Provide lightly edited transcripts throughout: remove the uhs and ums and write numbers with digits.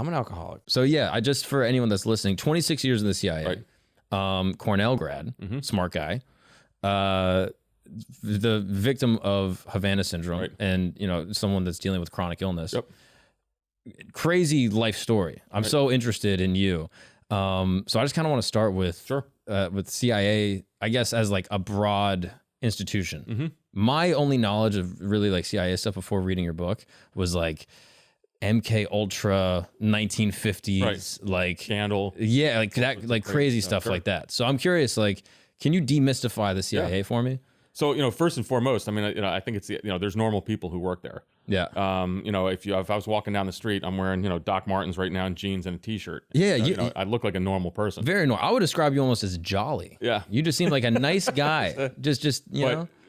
I'm an alcoholic. So yeah, I just, for anyone that's listening, 26 years in the CIA, Cornell grad, smart guy, the victim of Havana syndrome, and someone that's dealing with chronic illness. Crazy life story. I'm so interested in you. So I just kind of want to start with CIA, I guess, as like a broad institution. My only knowledge of really like CIA stuff before reading your book was like MK Ultra 1950s, like scandal. Yeah, like that, like crazy stuff like that. So I'm curious, like, can you demystify the CIA for me? So, first and foremost, I mean, I think it's, there's normal people who work there. Yeah. If I was walking down the street, I'm wearing, Doc Martens right now and jeans and a t-shirt. Yeah. I look like a normal person. Very normal. I would describe you almost as jolly. Yeah. You just seem like a nice guy.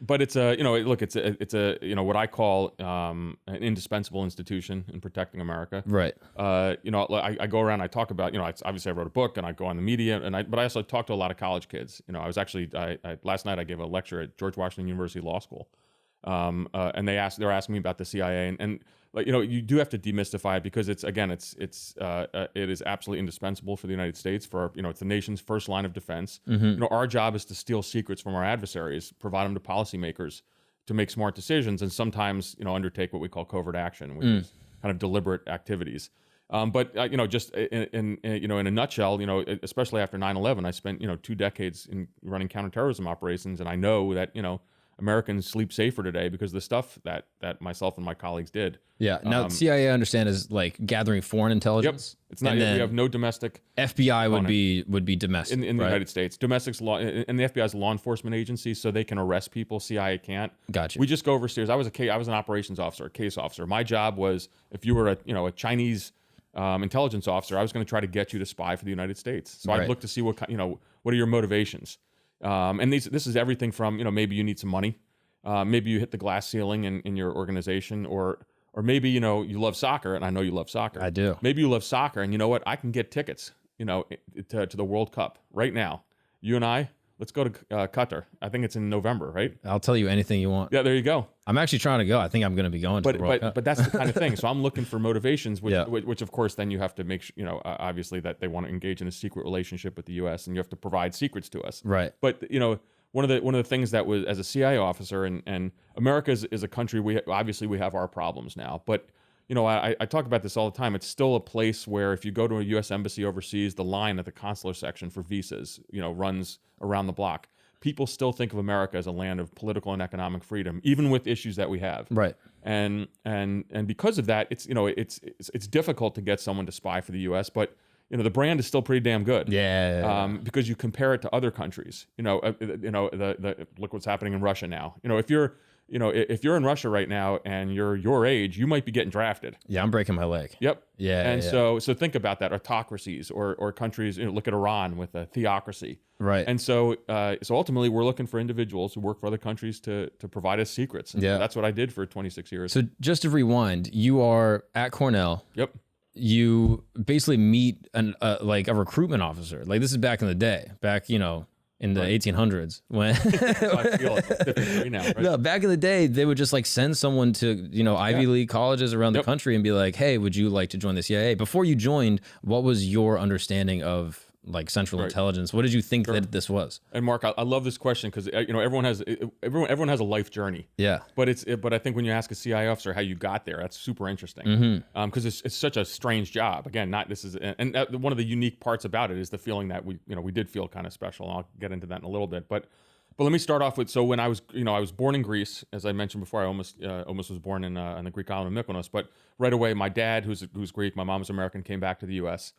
But it's a, look, it's a, what I call an indispensable institution in protecting America. Right. I go around, I talk about, obviously I wrote a book and I go on the media but I also talk to a lot of college kids. I was actually, last night I gave a lecture at George Washington University Law School. And they're asking me about the CIA and like, you do have to demystify it because it is absolutely indispensable for the United States for, it's the nation's first line of defense. Our job is to steal secrets from our adversaries, provide them to policymakers to make smart decisions, and sometimes, undertake what we call covert action, which is kind of deliberate activities. But just in a nutshell, especially after 9/11, I spent 2 decades in running counterterrorism operations, and I know that Americans sleep safer today because of the stuff that myself and my colleagues did. Yeah. Now, CIA, I understand, is like gathering foreign intelligence. Yep. It's not. We have no domestic. FBI would be domestic in the United States. Domestic's law, and the FBI is a law enforcement agency, so they can arrest people. CIA can't. Gotcha. We just go overseas. I was an operations officer, a case officer. My job was, if you were a Chinese intelligence officer, I was going to try to get you to spy for the United States. So I'd look to see what are your motivations. And this is everything from, maybe you need some money. Maybe you hit the glass ceiling in your organization, or maybe, you love soccer, and I know you love soccer. I do. Maybe you love soccer, and you know what? I can get tickets, to the World Cup right now. You and I, let's go to Qatar. I think it's in November, right? I'll tell you anything you want. Yeah, there you go. I'm actually trying to go. I think I'm going to be going to the World Cup. But that's the kind of thing. So I'm looking for motivations, which of course then you have to make sure, obviously that they want to engage in a secret relationship with the U.S. and you have to provide secrets to us. Right. But one of the things that was, as a CIA officer, and America is a country, we have our problems now, but I talk about this all the time. It's still a place where if you go to a U.S. embassy overseas, the line at the consular section for visas, runs around the block. People still think of America as a land of political and economic freedom, even with issues that we have. Right. And because of that, it's difficult to get someone to spy for the U.S., but the brand is still pretty damn good. Yeah. Because you compare it to other countries. Look what's happening in Russia now. If you're in Russia right now and you're your age, you might be getting drafted. Yeah, I'm breaking my leg. Yep. Yeah. And so think about that. Autocracies or countries. Look at Iran with a theocracy. Right. And so ultimately, we're looking for individuals who work for other countries to provide us secrets. And that's what I did for 26 years. So just to rewind, you are at Cornell. Yep. You basically meet like a recruitment officer. Like, this is back in the day, in the 1800s when I feel it's different now, right? No, back in the day, they would just like send someone to, Ivy League colleges around the country and be like, hey, would you like to join the CIA? Before you joined, what was your understanding of like Central Intelligence? What did you think that this was? And Mark, I love this question because everyone has a life journey. Yeah. But I think when you ask a CIA officer how you got there, that's super interesting. Because it's such a strange job. Again, one of the unique parts about it is the feeling that we did feel kind of special. And I'll get into that in a little bit, but let me start off with, so when I was born in Greece, as I mentioned before, I almost was born in the Greek island of Mykonos, but right away my dad, who's Greek, my mom's American, came back to the U.S.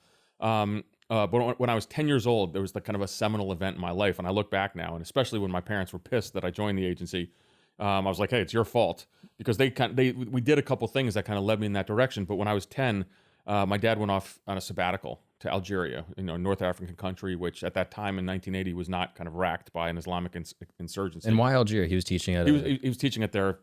But when I was 10 years old, there was kind of a seminal event in my life. And I look back now, and especially when my parents were pissed that I joined the agency, I was like, hey, it's your fault. Because we did a couple things that kind of led me in that direction. But when I was 10, my dad went off on a sabbatical to Algeria, North African country, which at that time in 1980 was not kind of racked by an Islamic insurgency. And why Algeria? He was teaching at he was teaching at their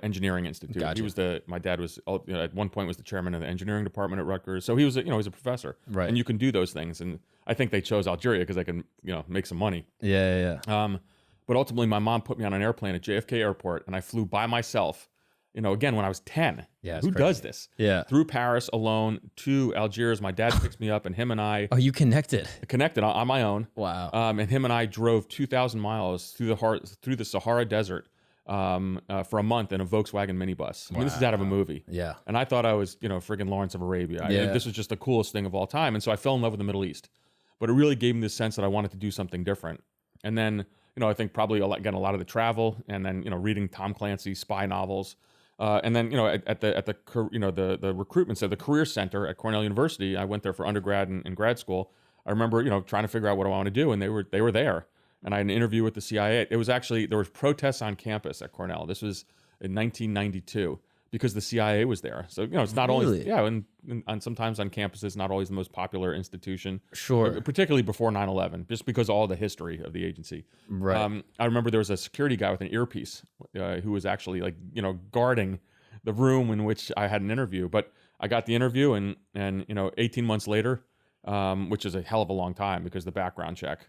engineering institute. Gotcha. He was my dad was, at one point was the chairman of the engineering department at Rutgers. So he was, he's a professor. Right. And you can do those things. And I think they chose Algeria because they can, make some money. Yeah. But ultimately my mom put me on an airplane at JFK airport and I flew by myself again, when I was 10. Yeah, who does this? Yeah. Through Paris alone to Algiers. My dad picks me up, and him and I Oh, you connected on my own. Wow. And him and I drove 2,000 miles through the Sahara Desert for a month in a Volkswagen minibus. I mean, this is out of a movie. Yeah. And I thought I was, friggin' Lawrence of Arabia. This was just the coolest thing of all time. And so I fell in love with the Middle East. But it really gave me this sense that I wanted to do something different. And then, I think probably a lot of the travel, and then, reading Tom Clancy's spy novels. And then, at the recruitment center, the career center at Cornell University, I went there for undergrad and grad school. I remember, trying to figure out what I want to do, and they were there. And I had an interview with the CIA. It was actually, there was protests on campus at Cornell. This was in 1992 because the CIA was there. So, it's not always, and sometimes on campuses, not always the most popular institution. Sure. Particularly before 9/11, just because all the history of the agency. Right. I remember there was a security guy with an earpiece who was actually guarding the room in which I had an interview. But I got the interview, and 18 months later, which is a hell of a long time because the background check.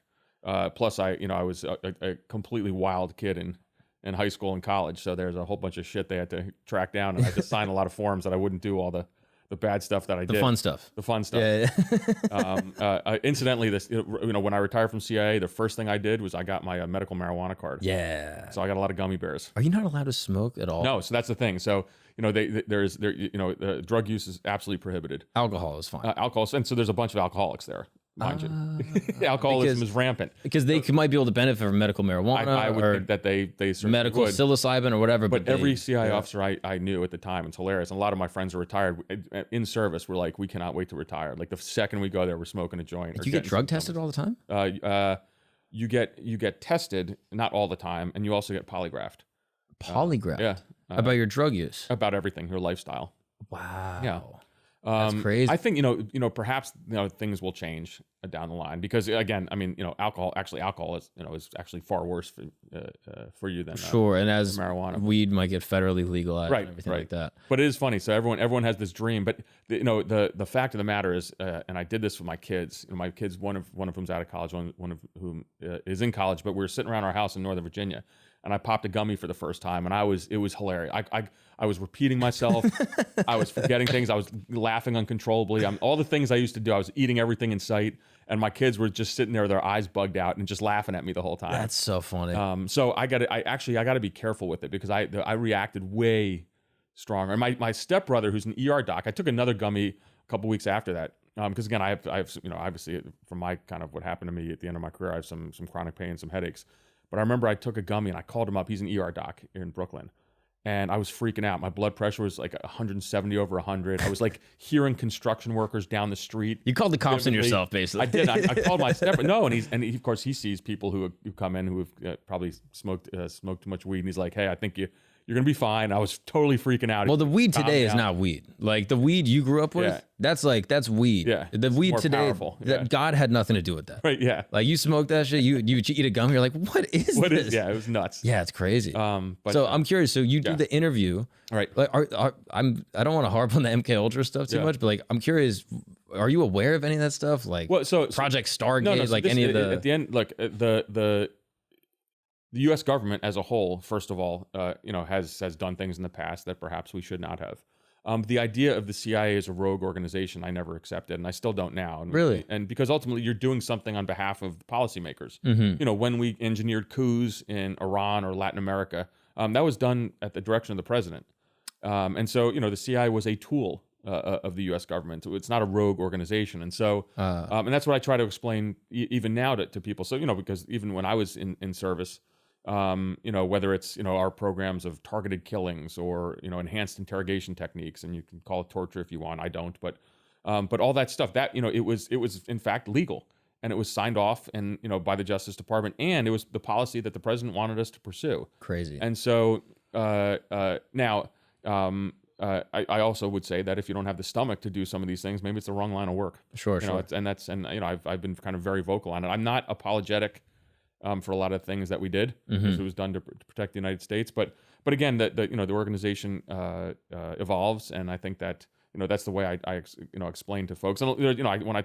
Plus, I was a completely wild kid in high school and college, so there's a whole bunch of shit they had to track down, and I had to sign a lot of forms that I wouldn't do all the bad stuff that I did. The fun stuff. The fun stuff. Yeah. Incidentally, this when I retired from CIA, the first thing I did was I got my medical marijuana card. Yeah. So I got a lot of gummy bears. Are you not allowed to smoke at all? No, so that's the thing. So drug use is absolutely prohibited. Alcohol is fine. Alcohol, and so there's a bunch of alcoholics there. Mind you, alcoholism is rampant because they might be able to benefit from medical marijuana. I would think that they certainly medical would. Psilocybin or whatever. But every CIA officer I knew at the time, it's hilarious. And a lot of my friends who retired in service were like, we cannot wait to retire. Like the second we go there, we're smoking a joint. Do you get drug tested all the time? You get tested, not all the time, and you also get polygraphed. Polygraphed? About your drug use? About everything, your lifestyle. Wow. Yeah. That's crazy. I think perhaps things will change down the line because again, I mean alcohol is actually far worse for you than sure. And as marijuana, weed might get federally legalized, right, and everything right. like that. But it is funny. So everyone has this dream, but the fact of the matter is, and I did this with my kids. My kids, one of whom's out of college, one of whom is in college. But we were sitting around our house in Northern Virginia, and I popped a gummy for the first time, and it was hilarious. I was repeating myself. I was forgetting things. I was laughing uncontrollably. All the things I used to do. I was eating everything in sight, and my kids were just sitting there, their eyes bugged out, and just laughing at me the whole time. That's so funny. So I got to be careful with it because I reacted way stronger. And my stepbrother, who's an ER doc, I took another gummy a couple weeks after that. Because again, I have obviously from my kind of what happened to me at the end of my career, I have some chronic pain, some headaches. But I remember I took a gummy and I called him up. He's an ER doc here in Brooklyn. And I was freaking out. My blood pressure was like 170 over 100. I was like hearing construction workers down the street. You called the cops on yourself, basically. I did. I called my stepbrother. No, and he, of course, he sees people who come in who have probably smoked too much weed. And he's like, hey, I think you're going to be fine. I was totally freaking out. Well, the weed today is not weed. Like the weed you grew up with, that's weed. Yeah. The weed more today, powerful. Yeah. God had nothing to do with that. Right, yeah. Like you smoke that shit, you eat a gum, you're like, what is this? Yeah, it was nuts. Yeah, it's crazy. But, so I'm curious. So you do the interview. Right. Like, I don't want to harp on the MK Ultra stuff too much, but like, I'm curious, are you aware of any of that stuff? Like Project Stargate, so any of the... At the end, look, the U.S. government as a whole, first of all, has done things in the past that perhaps we should not have. The idea of the CIA as a rogue organization, I never accepted, and I still don't now. And really? And because ultimately you're doing something on behalf of policymakers. Mm-hmm. When we engineered coups in Iran or Latin America, that was done at the direction of the president. And so, the CIA was a tool of the U.S. government. It's not a rogue organization. And so, and that's what I try to explain even now to people. So, because even when I was in service, whether it's, our programs of targeted killings or, enhanced interrogation techniques, and you can call it torture if you want, I don't, but all that stuff that, it was in fact legal, and it was signed off and, by the Justice Department, and it was the policy that the president wanted us to pursue. Crazy. And so, now, I also would say that if you don't have the stomach to do some of these things, maybe it's the wrong line of work. Sure. I've been kind of very vocal on it. I'm not apologetic for a lot of things that we did because it was done to protect the United States. But again, the organization evolves, and I think that that's the way I explain to folks. And when I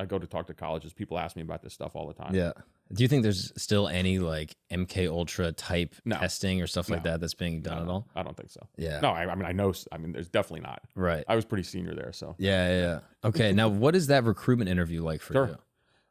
go to talk to colleges, people ask me about this stuff all the time. Yeah. Do you think there's still any like MK Ultra type testing or stuff like that that's being done at all? I don't think so. Yeah. No, I know. There's definitely not. Right. I was pretty senior there, so. Yeah. Okay. Now, what is that recruitment interview like for you?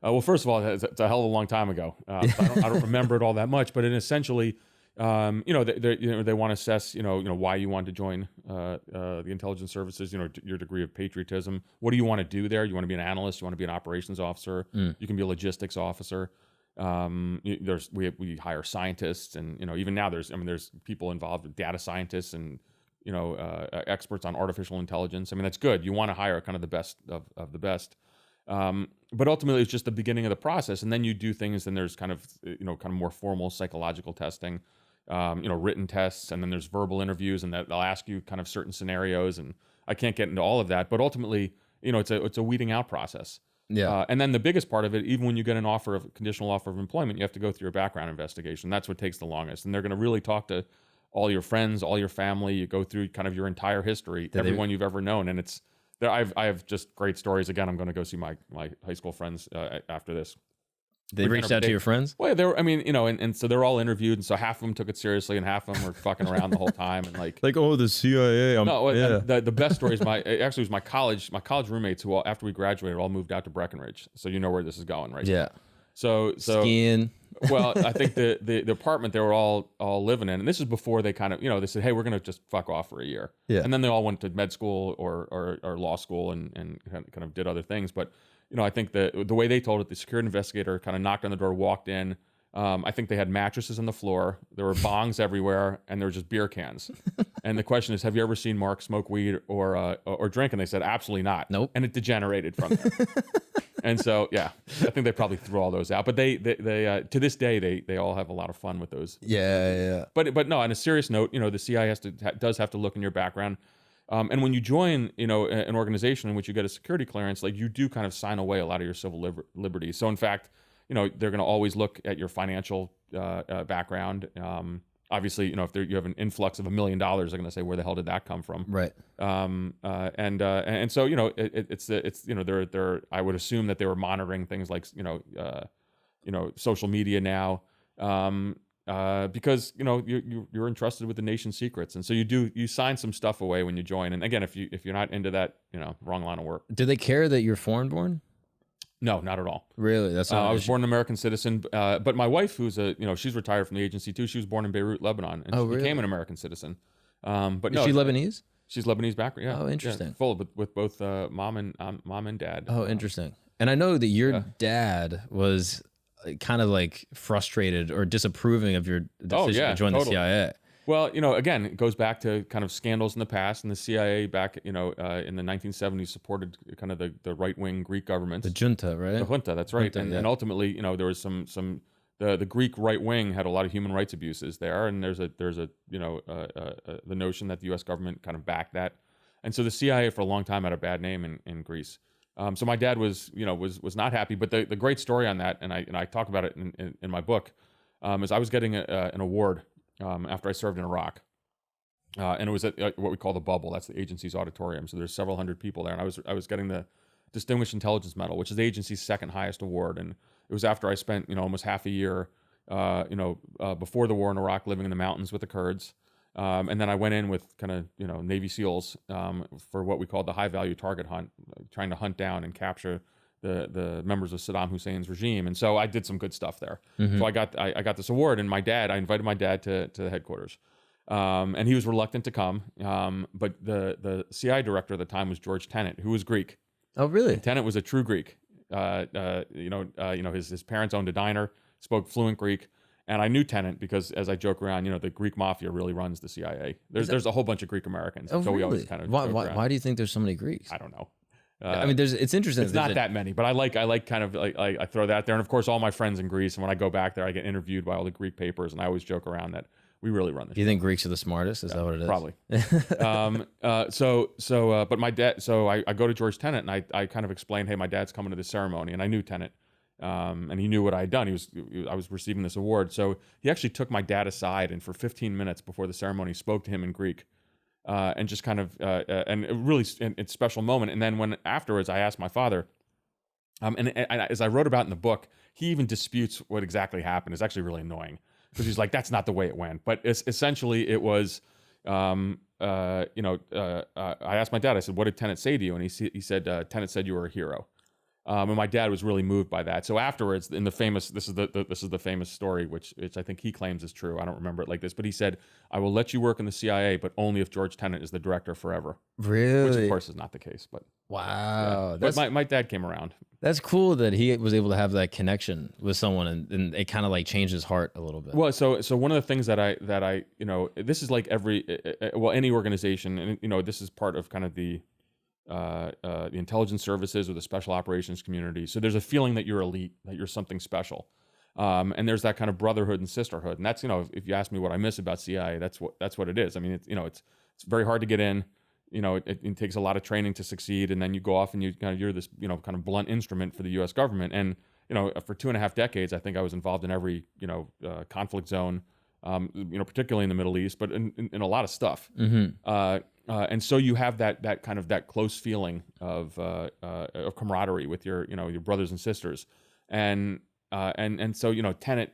Well, first of all, it's a hell of a long time ago. I don't remember it all that much, but it essentially, they want to assess, why you want to join the intelligence services, your degree of patriotism. What do you want to do there? You want to be an analyst? You want to be an operations officer? You can be a logistics officer. We hire scientists, and even now there's people involved with data scientists and experts on artificial intelligence. That's good. You want to hire kind of the best of the best. But ultimately, it's just the beginning of the process, and then you do things. And there's kind of more formal psychological testing, written tests, and then there's verbal interviews, and they'll ask you kind of certain scenarios. And I can't get into all of that, but ultimately, it's a weeding out process. Yeah. And then the biggest part of it, even when you get an conditional offer of employment, you have to go through a background investigation. That's what takes the longest. And they're going to really talk to all your friends, all your family. You go through kind of your entire history, everyone you've ever known. And I have just great stories. Again, I'm going to go see my high school friends after this. They reached out to your friends? Well, and so they're all interviewed, and so half of them took it seriously, and half of them were fucking around the whole time, and like oh, the CIA. The best story is it was my college roommates who after we graduated all moved out to Breckenridge. So you know where this is going, right? Yeah. So skiing. Well, I think the apartment they were all living in, and this is before they kind of they said, hey, we're gonna just fuck off for a year, and then they all went to med school or law school and kind of did other things, but. I think the way they told it, the security investigator kind of knocked on the door, walked in. I think they had mattresses on the floor. There were bongs everywhere, and there were just beer cans. And the question is, have you ever seen Mark smoke weed or drink? And they said, absolutely not. Nope. And it degenerated from there. And so, I think they probably threw all those out. But they to this day, they all have a lot of fun with those. Yeah. But no, on a serious note, the CIA does have to look in your background. And when you join, an organization in which you get a security clearance, like you do kind of sign away a lot of your civil liberties. So in fact, they're going to always look at your financial background. Obviously, if you have an influx of $1 million, they're going to say, where the hell did that come from? Right. And so they're I would assume that they were monitoring things like social media now. Because you're entrusted with the nation's secrets, and so you sign some stuff away when you join. And again, if you're not into that, wrong line of work. Do they care that you're foreign born? No, not at all. Really? That's not. I was born an American citizen, but my wife, who's she's retired from the agency too. She was born in Beirut, Lebanon, and she became an American citizen. But is she Lebanese? She's Lebanese background. Yeah. Oh, interesting. Yeah, full with both mom and dad. Oh, interesting. And I know that your dad was kind of like frustrated or disapproving of your decision to join the CIA. Well, again, it goes back to kind of scandals in the past, and the CIA back, in the 1970s supported kind of the right-wing Greek governments. The junta, right? The junta, that's right. And ultimately, there was the Greek right wing had a lot of human rights abuses there, and there's the notion that the U.S. government kind of backed that, and so the CIA for a long time had a bad name in Greece. So my dad was not happy, but the great story on that, and I talk about it in my book, is I was getting an award after I served in Iraq, and it was at what we call the Bubble. That's the agency's auditorium. So there's several hundred people there, and I was getting the Distinguished Intelligence Medal, which is the agency's second highest award, and it was after I spent almost half a year before the war in Iraq living in the mountains with the Kurds. And then I went in with kind of, Navy SEALs for what we called the high value target hunt, trying to hunt down and capture the members of Saddam Hussein's regime. And so I did some good stuff there. Mm-hmm. So I got this award, and I invited my dad to the headquarters. And he was reluctant to come. But the CI director at the time was George Tenet, who was Greek. Oh, really? And Tenet was a true Greek. His parents owned a diner, spoke fluent Greek. And I knew Tenet because, as I joke around, the Greek mafia really runs the CIA. There's a whole bunch of Greek Americans. Oh, so really? We always kind of why do you think there's so many Greeks? I don't know. It's interesting. It's not that many, but I like kind of like I throw that there. And of course, all my friends in Greece, and when I go back there, I get interviewed by all the Greek papers, and I always joke around that we really run the show. You think Greeks are the smartest? Is that what it is? Probably. But my dad. So I go to George Tenet, and I kind of explained, hey, my dad's coming to the ceremony, and I knew Tenet. And he knew what I had done. I was receiving this award. So he actually took my dad aside, and for 15 minutes before the ceremony, spoke to him in Greek. and just kind of and a really special moment. And then when afterwards I asked my father, and as I wrote about in the book, he even disputes what exactly happened. It's actually really annoying because he's like, that's not the way it went. But essentially it was, I asked my dad, I said, what did Tenet say to you? And he said, Tenet said you were a hero. And my dad was really moved by that. So afterwards, in the famous, this is the famous story, which I think he claims is true. I don't remember it like this, but he said, "I will let you work in the CIA, but only if George Tenet is the director forever." Really? Which of course is not the case, but wow, yeah. But my dad came around. That's cool that he was able to have that connection with someone, and it kind of like changed his heart a little bit. Well, so one of the things that I this is like any organization, and this is part of kind of the intelligence services or the special operations community. So there's a feeling that you're elite, that you're something special. And there's that kind of brotherhood and sisterhood. And that's, if you ask me what I miss about CIA, that's what it is. I mean, it's very hard to get in, it takes a lot of training to succeed. And then you go off and you're this, kind of blunt instrument for the US government. And, for 2.5 decades, I think I was involved in every, conflict zone, particularly in the Middle East, but in a lot of stuff. Mm-hmm. And so you have that kind of that close feeling of camaraderie with your brothers and sisters, and so Tenet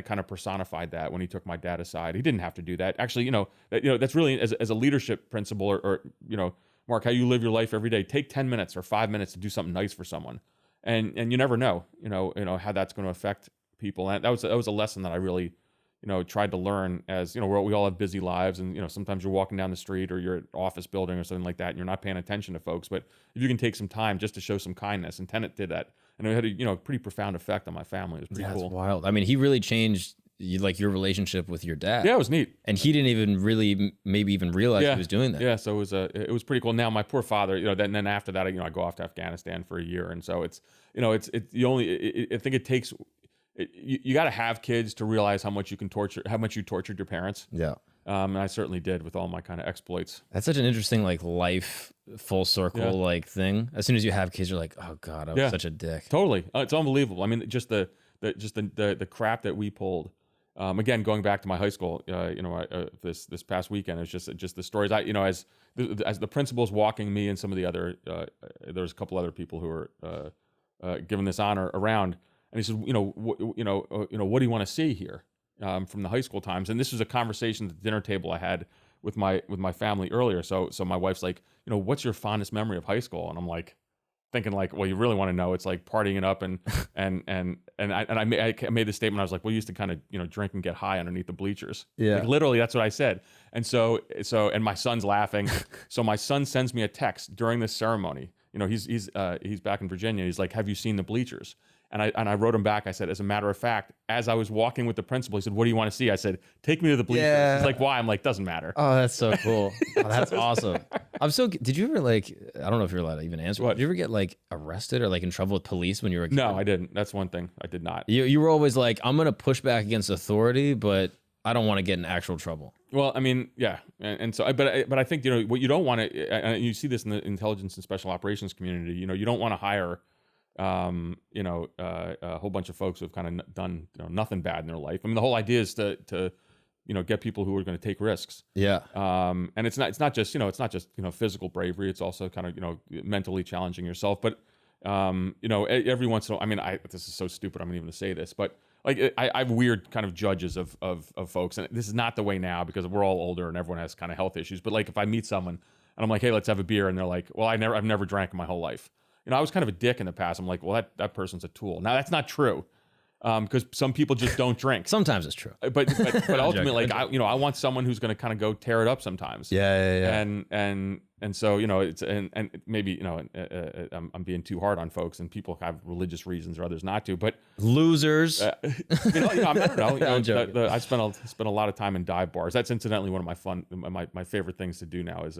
kind of personified that when he took my dad aside. He didn't have to do that. Actually, that's really as a leadership principle, or Mark, how you live your life every day. Take 10 minutes or 5 minutes to do something nice for someone, and you never know how that's going to affect people. And that was a lesson that I really tried to learn as, we all have busy lives, and, sometimes you're walking down the street or you're at an office building or something like that and you're not paying attention to folks. But if you can take some time just to show some kindness, and Tenet did that, and it had a, pretty profound effect on my family. It was pretty cool. That's wild. I mean, he really changed your relationship with your dad. Yeah, it was neat. And he didn't even really maybe even realize he was doing that. Yeah. So it was pretty cool. Now my poor father, then after that, I go off to Afghanistan for a year. And so it's I think it takes, you got to have kids to realize how much you tortured your parents. Yeah. And I certainly did with all my kind of exploits. That's such an interesting life full circle thing. As soon as you have kids, you're like, oh God, I was such a dick. Totally. It's unbelievable. I mean, just the crap that we pulled. Again, going back to my high school, this past weekend, it's just the stories. As the principal's walking me and some of the other, there's a couple other people who were given this honor around. And he said, what do you want to see here from the high school times? And this was a conversation at the dinner table I had with my family earlier. So my wife's like, what's your fondest memory of high school? And I'm like, thinking well, you really want to know? It's like partying it up, and I made the statement. I was like, we used to kind of drink and get high underneath the bleachers. Yeah, literally, that's what I said. And so and my son's laughing. So my son sends me a text during this ceremony. He's back in Virginia. He's like, have you seen the bleachers? And I wrote him back. I said, as a matter of fact, as I was walking with the principal, he said, what do you want to see? I said, take me to the bleachers. Yeah. He's like, why? I'm like, doesn't matter. Oh, that's so cool. Oh, that's awesome. Did you ever I don't know if you're allowed to even answer. What? Did you ever get arrested or in trouble with police when you were a kid? No, I didn't. That's one thing I did not. You were always like, I'm going to push back against authority, but I don't want to get in actual trouble. Well, I mean, yeah. And so, but I think, what you don't want to, and you see this in the intelligence and special operations community, you don't want to hire a whole bunch of folks who've kind of done nothing bad in their life. I mean, the whole idea is to get people who are going to take risks. Yeah. And it's not just physical bravery. It's also kind of mentally challenging yourself. But every once in a while, I mean, this is so stupid. I'm not even going to say this, but I have weird kind of judges of folks, and this is not the way now because we're all older and everyone has kind of health issues. But if I meet someone and I'm like, hey, let's have a beer, and they're like, well, I've never drank in my whole life. I was kind of a dick in the past. I'm like, well, that person's a tool. Now that's not true, because some people just don't drink. Sometimes it's true, but ultimately, I want someone who's going to kind of go tear it up sometimes. Yeah. And so it's and maybe I'm being too hard on folks, and people have religious reasons or others not to. But losers, I don't know. I spent a lot of time in dive bars. That's incidentally one of my favorite things to do now is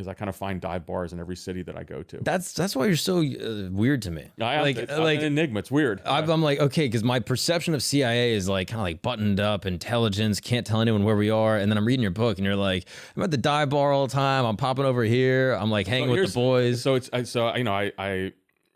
I kind of find dive bars in every city that I go to. That's why you're so weird to me. I'm an enigma. It's weird. I'm like, okay, because my perception of CIA is kind of buttoned up, intelligence, can't tell anyone where we are. And then I'm reading your book, and you're like, I'm at the dive bar all the time. I'm popping over here. I'm hanging with the boys. So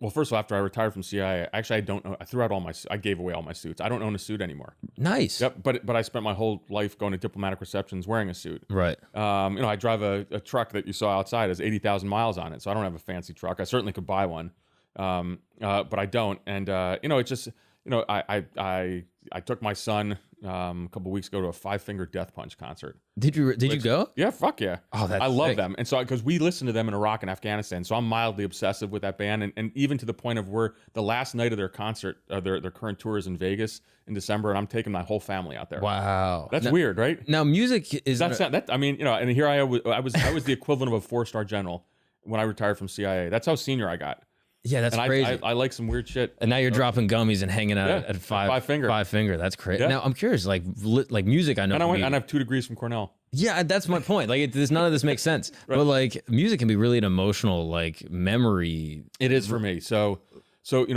Well, first of all, after I retired from CIA, actually, I don't know. I threw out I gave away all my suits. I don't own a suit anymore. Nice. Yep. But I spent my whole life going to diplomatic receptions wearing a suit. Right. I drive a truck that you saw outside has 80,000 miles on it. So I don't have a fancy truck. I certainly could buy one. But I don't. And, it's just, I took my son a couple weeks ago to a Five Finger Death Punch concert. Did you go? Yeah, fuck yeah. Oh, that's I love sick. them. And so, because we listened to them in Iraq and Afghanistan, so I'm mildly obsessive with that band. And even to the point of where the last night of their concert, their current tour is in Vegas in December, and I'm taking my whole family out there. Wow. That's weird, right? Now, music is... I mean, and here I was the equivalent of a 4-star general when I retired from CIA. That's how senior I got. Yeah, that's and crazy. I like some weird shit. And now you're dropping gummies and hanging out at Five Finger. Five Finger. That's crazy. Yeah. Now I'm curious, like music. I know. And I have 2 degrees from Cornell. Yeah, that's my point. Like, none of this makes sense. Right. But like, music can be really an emotional like memory. It is for me. So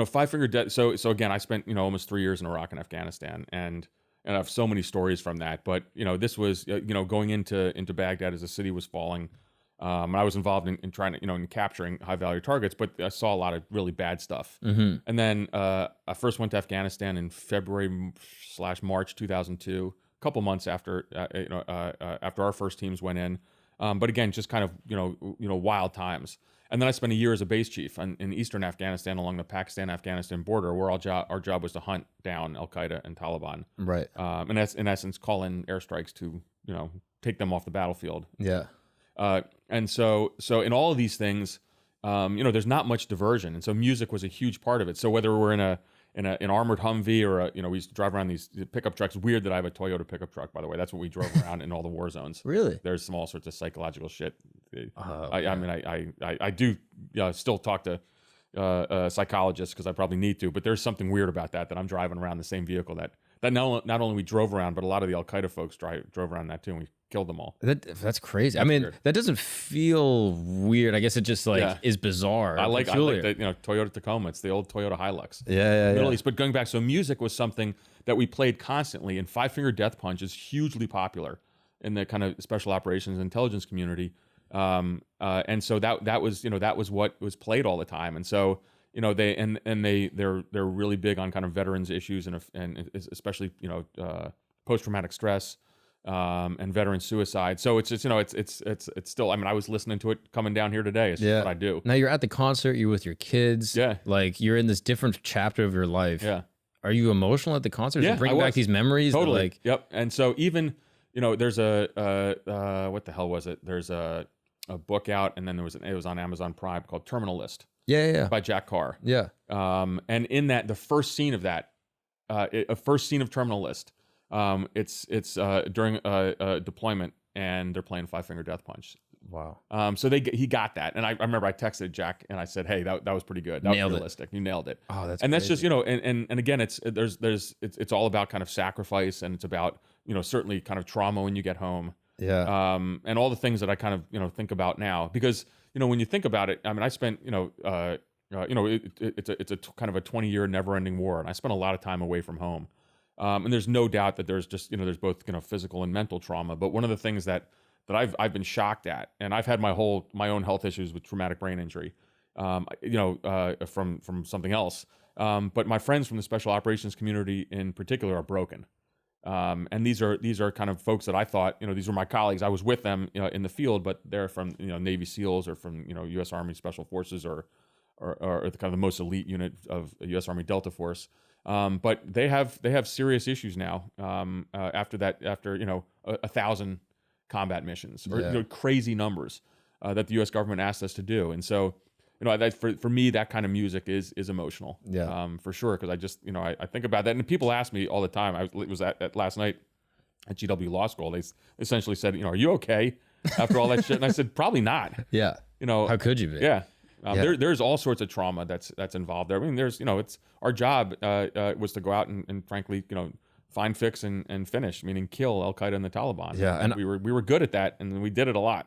Five Finger Death. So again, I spent almost 3 years in Iraq and Afghanistan, and I have so many stories from that. But this was going into Baghdad as the city was falling. And I was involved in trying to, in capturing high value targets, but I saw a lot of really bad stuff. Mm-hmm. And then I first went to Afghanistan in February/March 2002, a couple months after after our first teams went in. But again, just kind of wild times. And then I spent a year as a base chief in eastern Afghanistan along the Pakistan-Afghanistan border, where our job was to hunt down Al Qaeda and Taliban. Right. And that's in essence call in airstrikes to take them off the battlefield. Yeah. And so in all of these things, there's not much diversion, and so music was a huge part of it. So whether we're in an armored Humvee or we used to drive around these pickup trucks. Weird that I have a Toyota pickup truck, by the way. That's what we drove around in all the war zones. Really? There's all sorts of psychological shit. I do still talk to psychologists because I probably need to, but there's something weird about that I'm driving around the same vehicle that not only we drove around, but a lot of the Al Qaeda folks drove around that too, and we killed them all. That's crazy. I mean, weird. That doesn't feel weird. I guess it just is bizarre. I like the Toyota Tacoma. It's the old Toyota Hilux. Yeah. Middle East. But going back, so music was something that we played constantly, and Five Finger Death Punch is hugely popular in the kind of special operations intelligence community. And so that was what was played all the time. And so they're really big on kind of veterans issues and especially post traumatic stress. And veteran suicide. So it's still. I mean, I was listening to it coming down here today. It's just what I do. Now you're at the concert. You're with your kids. Yeah. Like you're in this different chapter of your life. Yeah. Are you emotional at the concert? Does it bring back these memories? Totally. Yep. And so even there's what the hell was it? There's a book out, and then it was on Amazon Prime called Terminal List. Yeah. By Jack Carr. Yeah. And in that, the first scene of that, of Terminal List. It's during a deployment, and they're playing Five Finger Death Punch. Wow. So he got that, and I remember I texted Jack and I said, "Hey, that was pretty good. That was realistic. You nailed it." Oh, that's and crazy. That's just and again, it's all about kind of sacrifice, and it's about certainly kind of trauma when you get home. Yeah. And all the things that I kind of think about now, because when you think about it, I mean, I spent it's a kind of a 20-year never-ending war, and I spent a lot of time away from home. And there's no doubt that there's just there's both physical and mental trauma. But one of the things that I've been shocked at, and I've had my own health issues with traumatic brain injury, from something else. But my friends from the special operations community in particular are broken. And these are kind of folks that I thought these were my colleagues. I was with them in the field, but they're from Navy SEALs or from U.S. Army Special Forces or the kind of the most elite unit of U.S. Army Delta Force. But they have serious issues now after 1,000 combat missions or crazy numbers that the U.S. government asked us to do. And so for me, that kind of music is emotional. For sure, because I just I think about that, and people ask me all the time. I was at last night at GW Law School. They essentially said, are you okay after all that shit? And I said, probably not. Yeah. How could you be? Yeah. There's all sorts of trauma that's involved there. I mean, there's it's our job was to go out and frankly find, fix, and finish, meaning kill Al Qaeda and the Taliban. Yeah, and we were good at that, and we did it a lot.